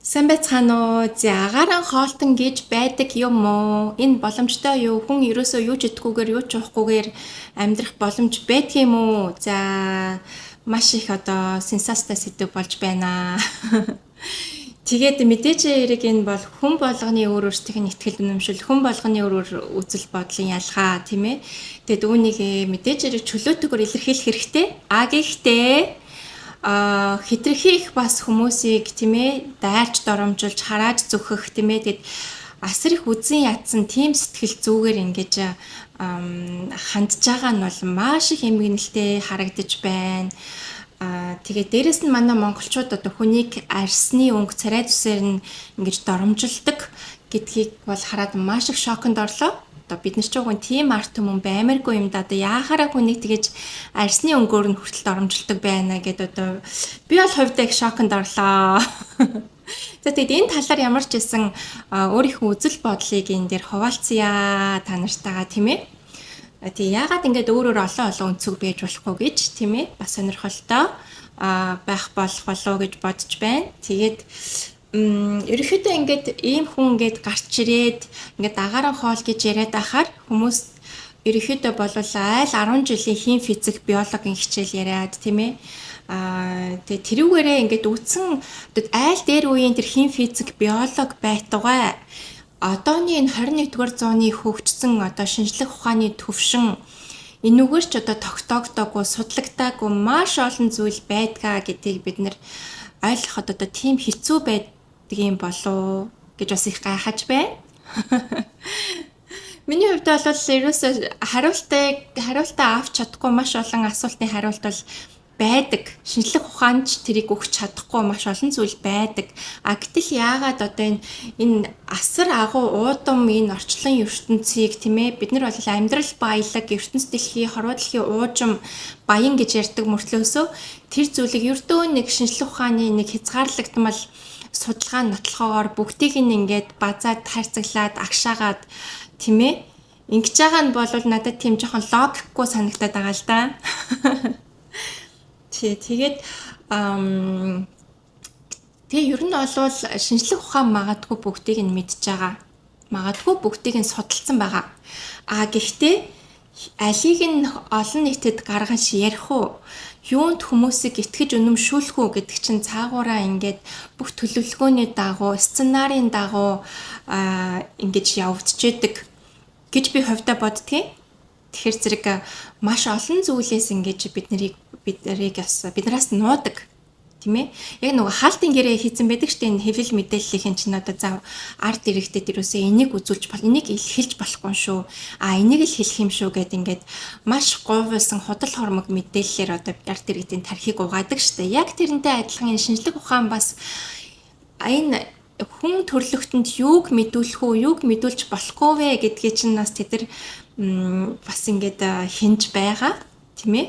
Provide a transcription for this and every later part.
Сайн байцгаана уу? За агааран хоолтон гэж байдаг юм уу? Энэ боломжтой юу? Хүн ерөөсөө юу ч идэхгүйгээр юу ч уухгүйгээр амьдрах боломж байдгийм үү? За маш их одоо сенсацтай сэдв болж байна. Тэгээд мэдээж хэрэг энэ бол хүн болгоны өөр өөрсдийнх нь ихтгэл үнэмшил, хүн болгоны өөр өөр үзэл бодлын ялгаа тийм ээ. Тэгээд үүнийг мэдээж хэрэг чөлөөтөөр илэрхийлэх хэрэгтэй. Гэхдээ хитрхи их бас хүмүүсийг тийм ээ дайрч доромжилж харааж зүхэх тийм ээ тэгэд асар их үзэн ядсан тийм сэтгэл зүгээр ингэж хандж байгаа нь бол маш их эмгэнэлтэй харагдаж байна. Тэгээд дээрэс нь манай монголчууд одоо хүнийг арьсны өнгө царай зүсээр нь ингэж доромжилдог гэдгийг бол хараад маш их шоконд орлоо. Одоо бид нар ч уг нь тийм арт түмэн баймаргүй юм да. Одоо яахаараа хүнийг тэгэж арьсны өнгөөр нь хүртэл доромжилдог байна гэдээ одоо би бол хувьдаа их шоконд орлоо. За тэгэд энэ талаар ямар ч байсан өөрийнхөө үзэл бодлыг энэ дээр хуваалцъя та нартайгаа тийм ээ. Тэгээ яагаад ингэж өөрөөр олон өнцөг байж болохгүй гэж тийм ээ бас сонирхолтой байх болох болов гэж бодож байна. Тэгээд ерөнхийдөө ингээд ийм хүн ингээд гарч ирээд ингээд агааран хоол гэж яриад ахаар хүмүүс ерөнхийдөө болвол айл 10 жилийн хим физик биологийн хичээл яриад тийм ээ. Тэгээ тэрүүгээрээ ингээд үтсэн айл дээр үеийн тэр хим физик биолог байтугай одооний энэ 21-р зууны хөгжсөн одоо шинжлэх ухааны төвшин энүүгээр ч одоо тогтоогдоогүй судлагдаагүй маш олон зүйл байдгаа гэдгийг бид нэр ойлгоход одоо тийм хэцүү байдгийн болов гэж бас их гайхаж байна. Миний хувьд бол ерөөсөө хариултаа авч чадахгүй маш олон асуултын хариулт бол байдаг. Шинжлэх ухаанч тэрийг өгч чадахгүй маш олон зүйл байдаг. Гэтэл яагаад одоо энэ асар агуу уудам энэ орчлон ертөнцийг тийм ээ бид нар бол амьдрал баялаг ертөнц дэлхий хорвоо дэлхийн уужим баян гэж ярьдаг мөртлөөсөө тэр зүйлийг ердөө нэг шинжлэх ухааны нэг хязгаарлагдмал судалгаа нотлохоор бүгдийг нь ингээд базаад хайрцаглаад агшаагаад тийм ээ ингэж байгаа нь бол надад тийм жоохон логикгүй санагдаад байгаа л да. Тэгээд тэгээ ер нь бол шинжлэх ухаан магадгүй бүгдийг нь мэдж байгаа. Магадгүй бүгдийг нь судалсан байгаа. Гэхдээ алийг нь олон нийтэд гаргаж ярих уу? Юунд хүмүүсийг итгэж үнэмшүүлэх үү гэдэг чинь цаагаараа ингээд бүх төлөвлөгөөний дагуу, сценарын дагуу ингэж явагдчихэдэг гэж би хувьдаа боддгийн. Тэгэхээр зэрэг маш олон зүйлээс ингэж биднээс нуудаг тийм ээ. Яг нөгөө хаалтын гэрээ хийцэн байдаг штэ энэ хэвлэл мэдээллийн чинь одоо зав арт иргэдэд юусоо энийг үзүүлж бол энийг хэлж болохгүй шүү. Энийг л хэлэх юм шүү гэд ингээд маш говьсан худал хормог мэдээллээр одоо арт иргэдийн тархийг угаадаг штэ. Яг тэрнтэй адилхан энэ шинжлэх ухаан бас энэ хүн төрлөختөнд юуг мэдүүлэх үү, юуг мэдүүлж болохгүй вэ гэдгийг чинь бас тэд нар бас ингээд хинж байгаа тийм ээ.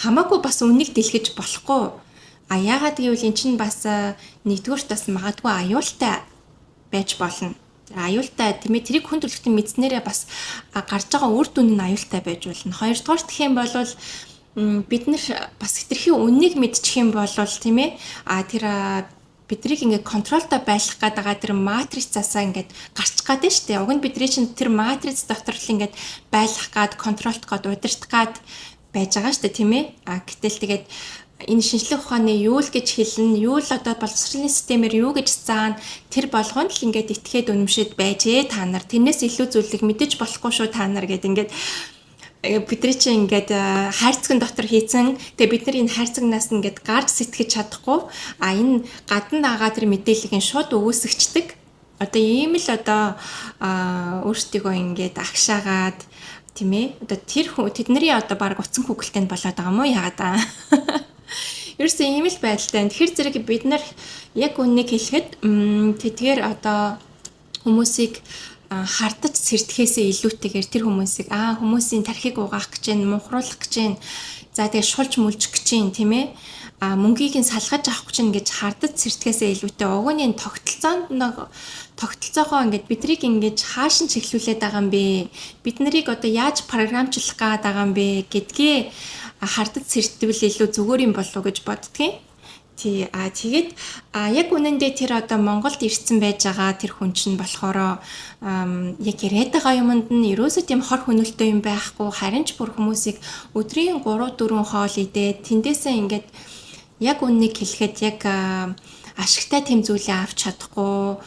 Хамаагүй бас үнийг дэлгэж болохгүй. Яагаад гэвэл эн чинь бас нэгдүгээрт бас магадгүй аюултай байж болно. Аюултай тийм ээ тэрийг хүн төрөлхтөн мэдснээрээ бас гарч байгаа үр дүн нь аюултай байж болно. Хоёрдугаар гэх юм бол бид нар бас хэтэрхий үннийг мэдчих юм бол тийм ээ тэр бидрийг ингээд контролтой байлгах гэдэг тэр матрицаасаа ингээд гарчих гээд нь штэ. Уг нь бидний чинь тэр матриц дотор л ингээд байлгах гээд контролт гээд удирдах гээд байж байгаа штэ тийм ээ. Гэтэл тэгээд энэ шинжлэх ухааны юу л гэж хэлнэ, юу л одоо боловсролын системээр юу гэж заана тэр болгонд л ингээд итгээд үнэмшээд байжээ та нар. Тэрнээс илүү зүйлийг мэдэж болохгүй шүү та нар гэд ингээд бидний чинь ингээд хайрцагын дотор хийцэн тэгээ бид нар энэ хайрцагнаас нь ингээд гарч сэтгэж чадахгүй энэ гадна байгаа тэр мэдээллийг шууд өгөөсгчдэг. Одоо ийм л одоо өөрсдийгөө ингээд агшаагаад тийм ээ одоо тэр тэдний одоо баг утсан хүүхэлтэй болоод байгаа юм уу яагаад ерөөсөө ийм л байдалтай. Тэгэхээр зэрэг бид нар яг үннийг хэлэхэд тэдгээр одоо хүмүүсийг хардаж сэрдэхээсээ илүүтэйгээр тэр хүмүүсийг хүмүүсийн тархийг угаах гэж байна, мухруулах гэж байна. За тэгээ шулж мүлжих гэж байна, тийм ээ. Мөнгийг нь салгаж авах гэж байна гэж хардаж сэрдэхээсээ илүүтэй угууны тогтолцоогоо ингээд бидрийг ингээд хаашин чиглүүлээд байгаа юм бэ? Бид нарыг одоо яаж програмчлах гээд байгаа юм бэ гэдгээ хардаж сэрдэвэл илүү зүгээр юм болов уу гэж боддгийн. Тэгээд яг үнэндээ тэр одоо Монголд ирсэн байж байгаа тэр хүн чинь болохоор яг яриад байгаа юмд нь ерөөсөө тийм хор хөнөөлтөй юм байхгүй, харин ч бүр хүмүүсийг өдрийн 3 4 хоол идээд тэндээсээ ингээд яг үннийг хэлэхэд яг ашигтай тэм зүйлээ авч чадахгүй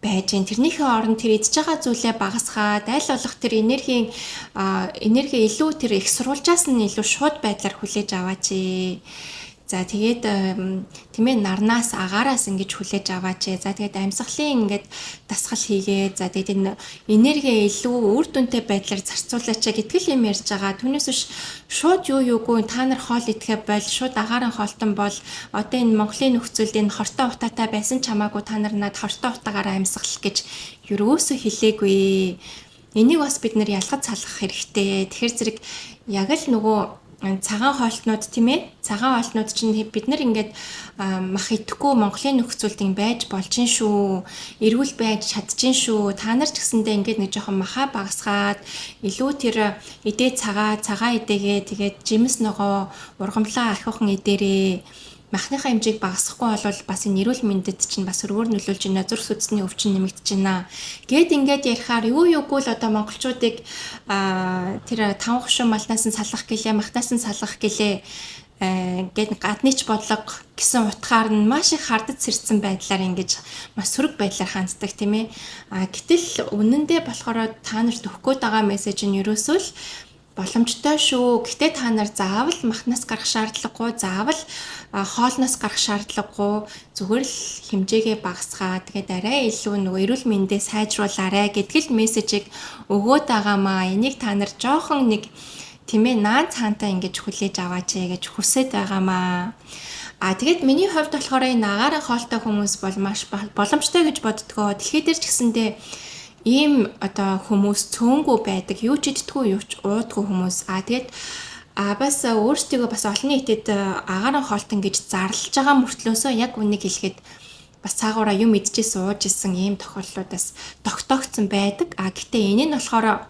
байж гэн. Тэрнийхээ оронд тэр идж байгаа зүйлээ багасгаад аль болох тэр энерги илүү тэр их сурвалжаас нь илүү шууд байдлаар хүлээж аваач. За тэгээд тийм ээ нарнаас агаараас ингэж хүлээж аваач. За тэгээд амьсгалын ингээд дасгал хийгээ. За тэгээд энэ энерги илүү үр дүнтэй байдлаар зарцуулаач гэтгэл юм ярьж байгаа. Түүнээс биш шууд юугүй та нар хоол идэхэ бол шууд агаарын хоолтон бол одоо энэ Монголын нөхцөлд энэ хортой утаатай байсан ч хамаагүй та нар над хортой утаагаараа амьсгал гэж юусоо хэлээгүй. Энийг бас бид нэр ялгаж салгах хэрэгтэй. Тэгэхээр зэрэг яг л нөгөө цагаан хоолтнууд тийм ээ. Цагаан хоолтнууд чинь бид нар ингээд мах идэхгүй Монголын нөхцөлд байж болж гин шүү. Эрүүл байж чадчихин шүү. Та нар ч гэсэндээ ингээд нэг жоохон махаа багасгаад илүү тэр идээ цагаан идээгээ тэгээд жимс ногоо ургамлаа ахиухан идээрээ махныхаа хэмжээг багасгахгүй бол бас энэ эрүүл мэндэд чинь бас өргөөр нөлөөлж байна. Зүрх судасны өвчин нэмэгдэж байна. Гэт ингээд ярихаар юугүй л одоо монголчуудыг тэр таван хушуу малнаас нь салгах гэлээ, махнаас нь салгах гэлээ гээд гадны ч бодлого гэсэн утгаар нь маш их хардаж сэрсэн байдлаар ингэж маш сөрөг байдлаар ханддаг тийм ээ. Гэтэл үнэндээ болохоор та нарт өгөх гээд байгаа мессеж нь ерөөсөө л боломжтой шүү. Гэтэ та нар заавал махнаас гарах шаардлагагүй, заавал хоолноос гарах шаардлагагүй. Зүгээр л хэмжээгээ багасгаа. Тэгээд арай илүү нөгөө эрүүл мэндээ сайжруулаарай гэдгэл мессежийг өгөөд байгаамаа. Энийг та нар жоохон нэг тийм ээ наан цаантай ингэж хүлээж аваач гэж хүсэж байгаамаа. Тэгээд миний хувьд болохоор энэ агаарын хоолтой хүмүүс бол маш боломжтой гэж боддгоо. Дэлхий дээр ч гэсэндээ ийм одоо хүмүүс цөөнгүү байдаг, юу ч иддэггүй, юу ч уудаггүй хүмүүс. Тэгээд бас өөрсдийгөө бас олон нийтэд агаарын хоолтон гэж зарлж байгаа мөртлөөсөө яг үнийг хэлэхэд бас цаагаараа юм идчихсэн, ууж исэн ийм тохиолдлуудаас тогтоогдсон байдаг. Гэхдээ энэ нь болохоор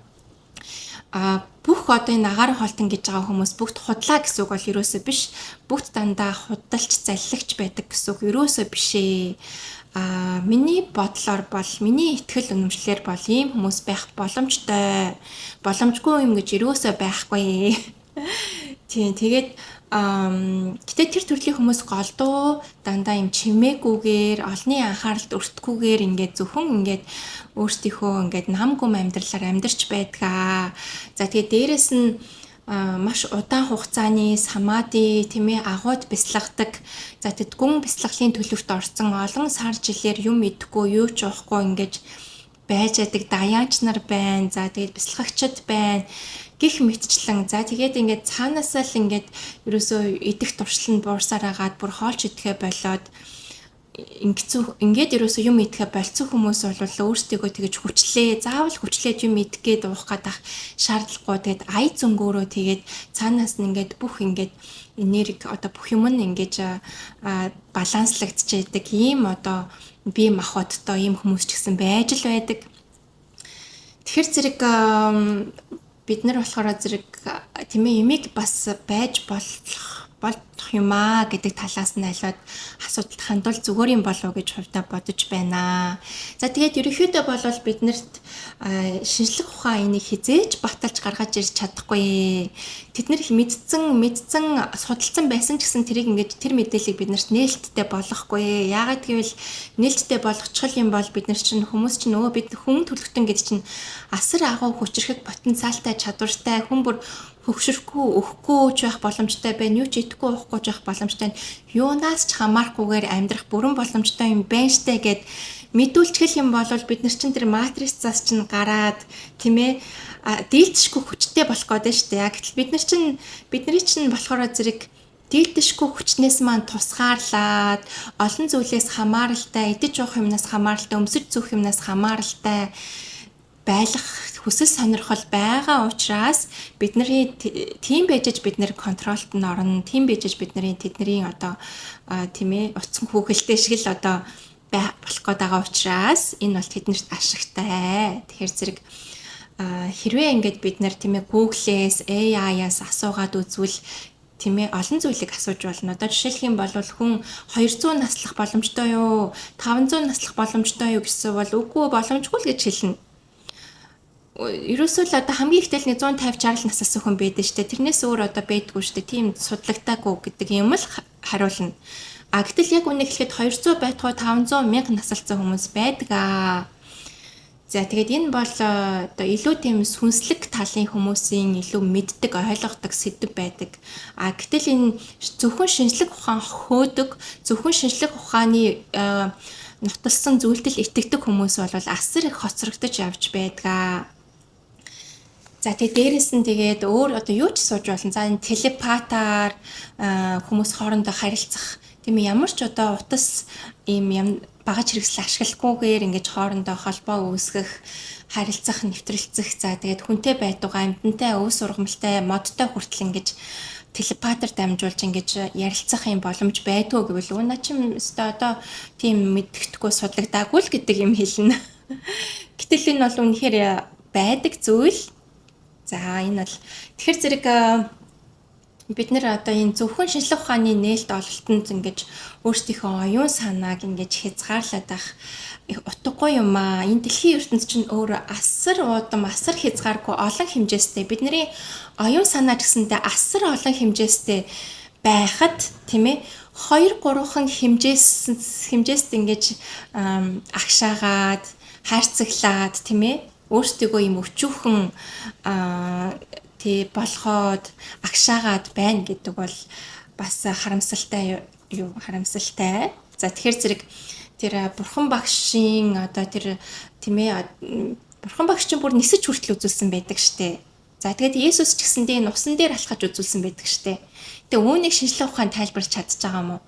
бүх одоо энэ агаарын хоолтон гэж байгаа хүмүүс бүгд худлаа гэсэн үг бол ерөөсөө биш. Бүгд дандаа худалч, залливч байдаг гэсэн үг ерөөсөө биш ээ. Миний бодлоор бол миний итгэл үнэмшлэр бол ийм хүмүүс байх боломжтой. Боломжгүй юм гэж ерөөсөө байхгүй. Тэгээд гэтээ тэр төрлийн хүмүүс голдуу дандаа юм чимээгүйгээр олонний анхааралд өртгүйгээр ингээд зөвхөн ингээд өөрсдийнхөө ингээд нам гүм амьдралаар амьдарч байдгаа. За тэгээд дээрэс нь маш удаан хугацааны самади тийм ээ агууд бяцлагдаг. За тэгэд гүн бяцлаглалын төлөвт орсон олон сар жилээр юм идэхгүй юу ч уухгүй ингэж байж яадаг даяач нар байна. За тэгээд бяцлагчд байна. Гэх мэтчлэн за тэгээд ингээд цаанаасаа л ингээд ерөөсөө идэх туршил нь буурсаар агаад бүр хоолч идэхэ болоод ингээд ерөөсөө юм идэхэ болцсон хүмүүс бол өөрсдийгөө тэгэж хүчлээ заавал хүчлээд юм идэх гээд уух гадах шаардлагагүй. Тэгээд ая зөнгөөрөө тэгээд цаанаас нь ингээд бүх ингээд энерги одоо бүх юм нь ингээд баланслагдчихэйдэг ийм одоо бие махбодтой ийм хүмүүс ч гэсэн байж л байдаг. Тэгэхээр зэрэг бид нар болохоор зэрэг тийм ээ юмыг бас байж болох юмаа гэдэг талаас нь аливаад асуудалд хандвал зүгээр юм болов уу гэж хувьдаа бодож байна. За тэгээд ерөнхийдөө бол биднэрт шинжлэх ухаан энийг хизээж баталж гаргаж ирж чадахгүй. Тэд нэр мэдсэн судалсан байсан ч гэсэн тэрийг ингээд тэр мэдээллийг биднэрт нээлттэй болгохгүй. Яагаад гэвэл нээлттэй болгочихл юм бол бид нар чинь хүмүүс чинь өө бид хүн төлөвтөн гэдэг чинь асар агуу хүчрэхэг потенциалтай чадвартай хүн бүр хөвгшөрөхгүй өхгүй ч байх боломжтой байна. Юу ч идэхгүй уухгүй ч байх боломжтой. Юунаас ч хамаарахгүйгээр амьдрах бүрэн боломжтой юм байна штэ гэд мэдүүлчихэл юм бол бид нар чинь тэр матрицаас чинь гараад тийм ээ дийлдэшгүй хүчтэй болох гээд байна штэ. Гэтэл бидний чинь болохоор зэрэг дийлдэшгүй хүчнээс маань тусгаарлаад олон зүйлээс хамааралтай, идэж уух юмнаас хамааралтай, өмсөж зүүх юмнаас хамааралтай байлах хүсэл сонирхол байгаа учраас бидний тийм байжж бид нэр контролт нь орно. Тийм байжж тэдний одоо тийм ээ утсан хүүхэлтэй шиг л одоо болох гээд байгаа учраас энэ бол тэднэрт ашигтай. Тэгэхээр зэрэг хэрвээ ингээд бид нар тийм ээ Google-ээс AI-аас асуугаад үзвэл Тийм ээ, олон зүйлийг асууж болно. Одоо жишээлх юм бол хүн 200 наслах боломжтой юу? 500 наслах боломжтой юу гэсэн бол үгүй боломжгүй л гэж хэлнэ. Ерөөсөө л одоо хамгийн ихтэй л 150 60 насаас хүн байдаг штэ. Тэрнээс өөр одоо байдгүй штэ. Тийм судлагдаагүй гэдэг юм л хариулна. А гэтэл яг үнэ хэлэхэд 200 байтугай 500 мянга насалцсан хүмүүс байдаг аа. За тэгээд энэ бол одоо илүү тийм сүнслэг талын хүмүүсийн илүү мэддэг, ойлгодог сэдв байдаг. А гэтэл энэ зөвхөн шинжлэх ухаан хөөдөг, зөвхөн шинжлэх ухааны нотолсон зүйлдэл итгэдэг хүмүүс бол асар их хоцрогдож явж байдаг. За тэгээд дээрэс нь тэгээд өөр одоо юу ч сууж болно. За энэ телепатаар хүмүүс хоорондоо харилцах. Тийм ямар ч одоо утас ийм багаж хэрэгсэл ашиглахгүйгээр ингэж хоорондоо холбоо үүсгэх, харилцах, нэвтрэлцэх. За тэгээд хүнтэй байдугаа амьтантай, өв сургамалтай, модтой хүртэл ингэж телепатаар дамжуулж ингэж ярилцах юм боломж байдгүй гэвэл наа чим өстой одоо тийм мэддэхгүй судлагдаагүй л гэдэг юм хэлнэ. Гэтэл энэ бол үнэхээр байдаг зүйл. За энэ бол тэгэхээр зэрэг бид нэр одоо энэ зөвхөн шинжлэх ухааны нээлт ололтонд ингэж өөрсдийнхөө оюун санааг ингэж хязгаарлаад байх утгагүй юм аа. Энэ дэлхийн ертөнцийн чинь өөр асар удам, асар хязгааргүй олон хэмжээстэй бидний оюун санаа гэсэндээ асар олон хэмжээстэй байхад тийм ээ 2 3хан хэмжээст ингэж агшаагаад, хайрцаглаад тийм ээ өөрсдийгөө юм өчүүхэн болохоод агшаагаад байна гэдэг бол бас харамсалтай юу харамсалтай. За тэгэхээр зэрэг тэр бурхан багшийн одоо тэр тийм ээ бурхан багш чинь бүр нисэж хүртэл үзүүлсэн байдаг штэ. За тэгээд Есүс ч гэсэндээ нусан дээр алхаж үзүүлсэн байдаг штэ. Тэгээ үүнийг шинжлэх ухаан тайлбарч чадж байгаа юм уу?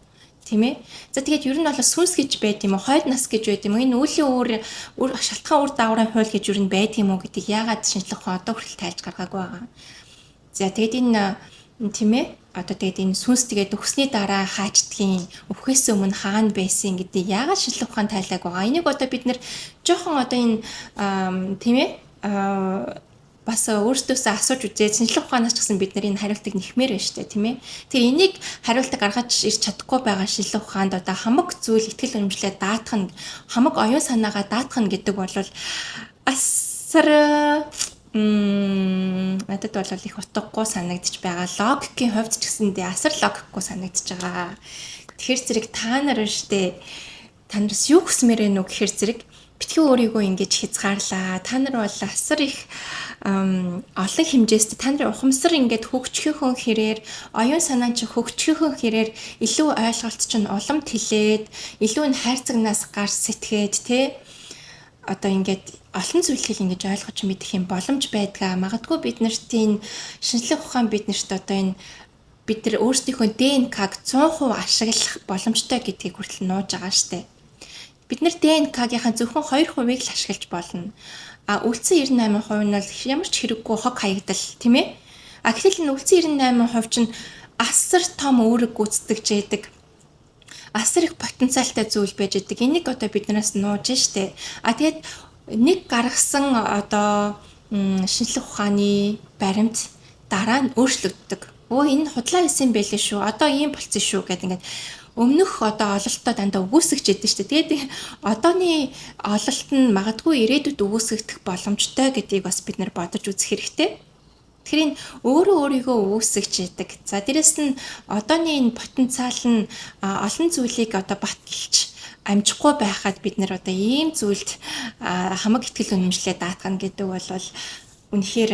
Тийм ээ. За тэгээд ер нь бол сүнс гэж байд юм уу? Хойд нас гэж байд юм уу? Энэ үеийн өөр шалтгаан үр дагаврын хууль гэж ер нь байд юм уу гэдгийг яагаад шинжлэх ухаан одоо хүртэл тайлж гаргаагүй байгаа. За тэгээд энэ тийм ээ одоо тэгээд энэ сүнс тэгээд өгсний дараа хаачдгийн өвхөөс өмнө хаана байсан гэдгийг яагаад шинжлэх ухаан тайлаагүй байгаа. Энийг одоо бид нэр жоохон одоо энэ тийм ээ бас өөртөөсөө асууж үзээд шинжлэх ухаанаас ч гэсэн бид нар энэ хариултыг нэхмээр байна шүү дээ тийм ээ. Тэр энийг хариултыг гаргаж ирч чадахгүй байгаа шинжлэх ухаанд одоо хамаг зүйл итгэл үнэмшлээ даатгах нь хамаг оюун санаагаа даатгах нь гэдэг бол асар надад бол их утгагүй санагдчих байгаа. Логикийн хувьд ч гэсэндээ асар логикгүй санагдчих байгаа. Тэгэхээр зэрэг та нар штэ та нараас юу хүсмээр вэ гэхээр зэрэг битгий өөрийгөө ингэж хязгаарлаа. Та нар бол асар их олон хэмжээст та нарын ухамсар ингээд хөгжихөөн хэрээр оюун санаа чи хөгжихөөн хэрээр илүү ойлголт чинь улам тэлээд илүү н хайрцагнаас гарч сэтгээд те одоо ингээд олон зүйлийг ингэж ойлгож мэдэх юм боломж байдгаа. Магадгүй бид нартын шинжлэх ухаан биднэрт одоо энэ бид нар өөрсдийнхөө ДНК-г 100% ашиглах боломжтой гэдгийг хүртэл нууж байгаа штэ. Бид нар ДНК-гийнхаа зөвхөн 2% л ашиглаж болно. А үлдсэн 98% нь бол ямар ч хэрэггүй хог хаягдал тийм ээ. А гэтэл энэ үлдсэн 98% чинь асар том үүрэг гүйцэтгэж яадаг. Асар их потенциалтай зүйл байж яадаг. Энийг одоо биднээс нууж штэ. А тэгээд нэг гаргасан одоо шинжлэх ухааны баримт дараа нь өөрчлөгддөг. Энэ худлаа хэлсэн байлээ шүү. Одоо ийм болцсон шүү гэдэг ингээд өмнөх одоо ололтоо дандаа үгүйсгэж яадаг шүү дээ. Тэгээд одооны ололт нь магадгүй ирээдүйд үгүйсгэх боломжтой гэдгийг бас бид нар бодож үзэх хэрэгтэй. Тэгэхээр энэ өөрөө өөрийгөө үгүйсгэж яадаг. За дээрэс нь одооны энэ потенциал нь олон зүйлийг одоо баталж амжихгүй байхад бид нар одоо ийм зүйлд хамаг ихтгэл үнэмшлээ даатгах гэдэг бол үнэхээр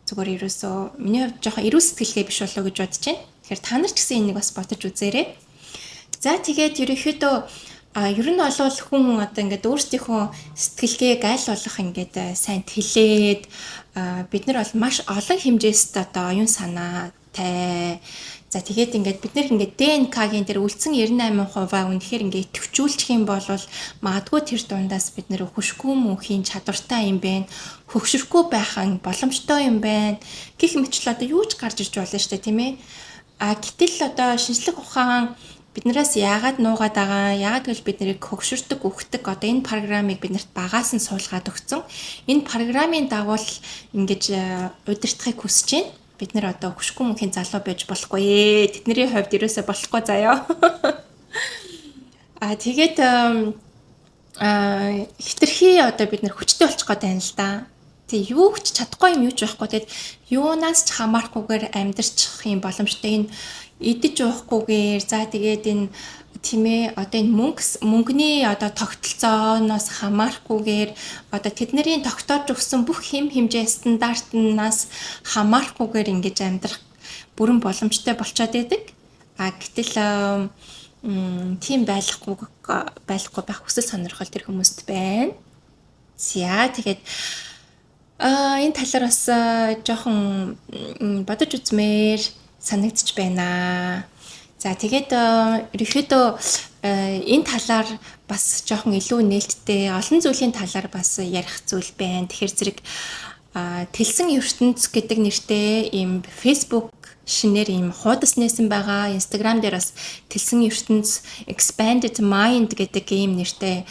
зүгээр ерөөсөө миний хувьд жоохон эрүү сэтгэлгээ биш болоо гэж бодож байна. Тэгэхээр та нар ч гэсэн энийг бас бодож үзээрэй. За тэгээд ерөнхийдөө ер нь олвол хүн одоо ингээд өөрсдийнхөө сэтгэлгээг аль болох ингээд сайн тэлээд бид нар бол маш олон хэмжээст одоо оюун санаатай. За тэгээд ингээд бид нэр ингээд ДНК-гийн дээр үлдсэн 98% үнэхээр ингээд идэвхжүүлчих юм бол магадгүй тэр дундаас бид нэр хөшгүй мөнхийн чадвартай юм байна. Хөгшөрөхгүй байх боломжтой юм байна. Гэх мэтлээ одоо юу ч гарч ирж болно шүү дээ, тийм ээ. Гэтэл одоо шинжлэх ухаан биднээс яагаад нуугаад байгаа? Яагаад гэвэл бид нарыг хөгшөрдөг, үхдэг одоо энэ программыг биднэрт багаас нь суулгаад өгсөн. Энэ программын дагуу ингэж удирдахыг хүсэж байна. бид нар одоо хөшгүй мөнхийн залуу байж болохгүй ээ. Тэдний хувьд ерөөсөө болохгүй заяа. Тэгээд хитрхи одоо бид нар хүчтэй болчих гээд байна л да. Тэг юу ч чадахгүй юм юу ч байхгүй. Тэгэд юунаас ч хамаарахгүйгээр амьдарчих юм боломжтой. Энэ идэж уухгүйгээр за тэгээд энэ тийм ээ одоо энэ мөнгөний одоо тогтолцооноос хамаарахгүйгээр одоо тэдний тогтоож өгсөн бүх хэм хэмжээ стандартнаас хамаарахгүйгээр ингэж амьдрах бүрэн боломжтой болчиход байдаг. Гэтэл тийм байхгүй байх хүсэл сонирхол тэр хүмүүст байна. За тэгээд энэ талаар бас жоохон бодож үзмээр санагдчих байна. За тэгээд ерөөхдөө энэ талаар бас жоохон илүү нээлттэй олон зүйлийн талаар бас ярих зүйл байна. Тэгэхээр зэрэг Тэлсэн ертөнц гэдэг нэртэй ийм Facebook шинээр ийм хуудас нээсэн байгаа. Instagram дээр бас Тэлсэн ертөнц Expanded Mind гэдэг ийм нэртэй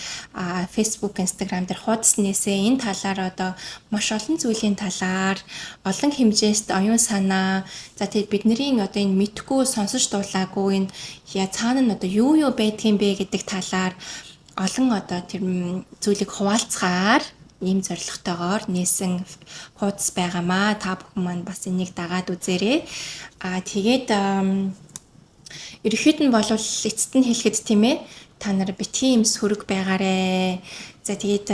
Facebook, Instagram дээр хуудас нээсэн. Энэ талаар одоо маш олон зүйлийн талаар олон хэмжээст оюун санаа за тэгээд бидний одоо энэ мэдхгүй сонсож дуулаагүй энэ цаана нь одоо юу байдгийм бэ гэдэг талаар олон одоо тэр зүйлийг хуваалцахаар ийм зорилготойгоор нээсэн хуудас байгаамаа. Та бүхэн маань бас энийг дагаад үзээрэй. Тэгээд ерөөхдөө нь бол эцэст нь хэлэхэд тийм ээ та нар битгий юм сөрөг байгаарэ. За тэгээд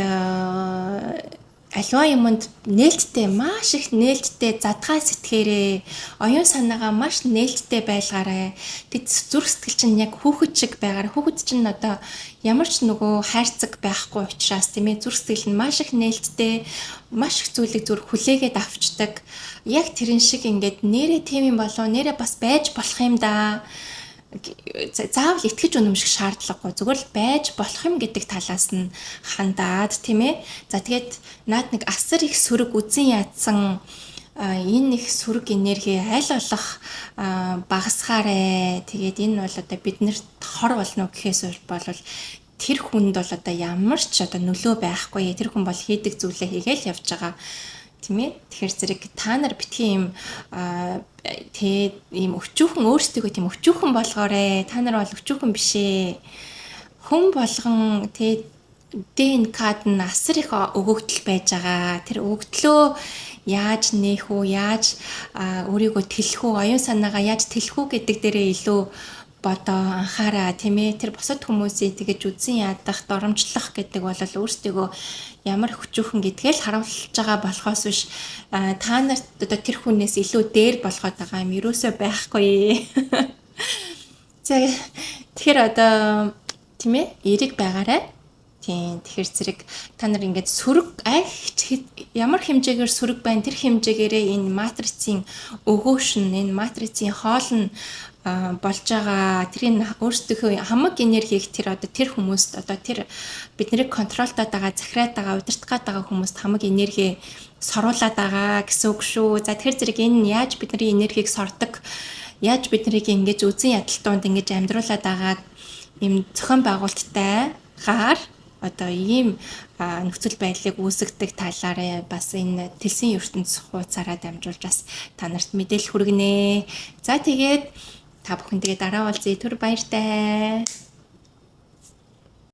аливаа юмд нээлттэй маш их нээлттэй задгай сэтгээрээ оюун санаагаа маш нээлттэй байлгаарай. Тэд зүрх сэтгэл чинь яг хүүхэд шиг байгаарай. Хүүхэд чинь одоо ямар ч нөгөө хайрцаг байхгүй учраас тийм ээ зүрх сэтгэл нь маш их нээлттэй маш их зүйлийг зүрх хүлээгээд авчдаг. Яг тэрэн шиг ингээд нэрээ тийм юм болов нэрээ бас байж болох юм да. Заавал итгэж үнэмших шаардлагагүй зүгээр л байж болох юм гэдэг талаас нь хандаад тийм ээ. За тэгээд наад нэг асар их сөрөг үзэн ядсан энэ их сөрөг энерги аль болох багасгаарэ. Тэгээд энэ бол одоо биднэрт хор болно гэхээс бол тэр хүнд бол одоо ямар ч одоо нөлөө байхгүй. Тэр хүн бол хийдэг зүйлээ хийгээл явж байгаа. Тийм ээ. Тэгэхээр зэрэг та нар битгий юм ийм өчүүхэн өөрсдөө тийм өчүүхэн болгоорой. Та нар бол өчүүхэн биш ээ. Хүн болгон ДНК-д нь асар их өгөгдөл байж байгаа. Тэр өгөгдлөө яаж нээх үү, яаж өөрийгөө тэлэх үү, оюун санаагаа яаж тэлэх үү гэдэг дээрээ илүү бодоо анхаараа тийм ээ. Тэр бусад хүмүүсийг тэгэж үзэн ядах, доромжлох гэдэг бол өөрсдөө ямар хүчүүхэн гэдгээ л харуулж байгаа болохоос биш та нарт одоо тэр хүнээс илүү дээр болгоод байгаа юм ерөөсөө байхгүй. За тэгэхээр одоо тийм ээ эерэг байгаарай. Тийм тэгэхээр зэрэг та нар ингээд сөрөг ямар хэмжээгээр сөрөг байна тэр хэмжээгээрээ энэ матрицын өгөөш нь энэ матрицын хоол нь болж байгаа тэрийн өөрсдөө хамаг энергийг тэр одоо тэр хүмүүст одоо тэр биднийг контролдоод байгаа захираад байгаа удирдах гээд байгаа хүмүүст хамаг энерги соруулаад байгаа гэсэн үг шүү. За тэгэхээр зэрэг энэ яаж бидний энергийг сордог яаж биднийг ингэж үзэн ядалтуунд ингэж амьдруулад байгаа юм зохион байгуулалттай гар одоо ийм нөхцөл байдлыг үүсгдэг талаараа бас энэ Тэлсэн ертөнц хуудасаараа дамжуулж бас та нарт мэдээлэл хүргэнэ. За тэгээд та бүхэн тэгээ дараа уулзъя. Түр баяртай.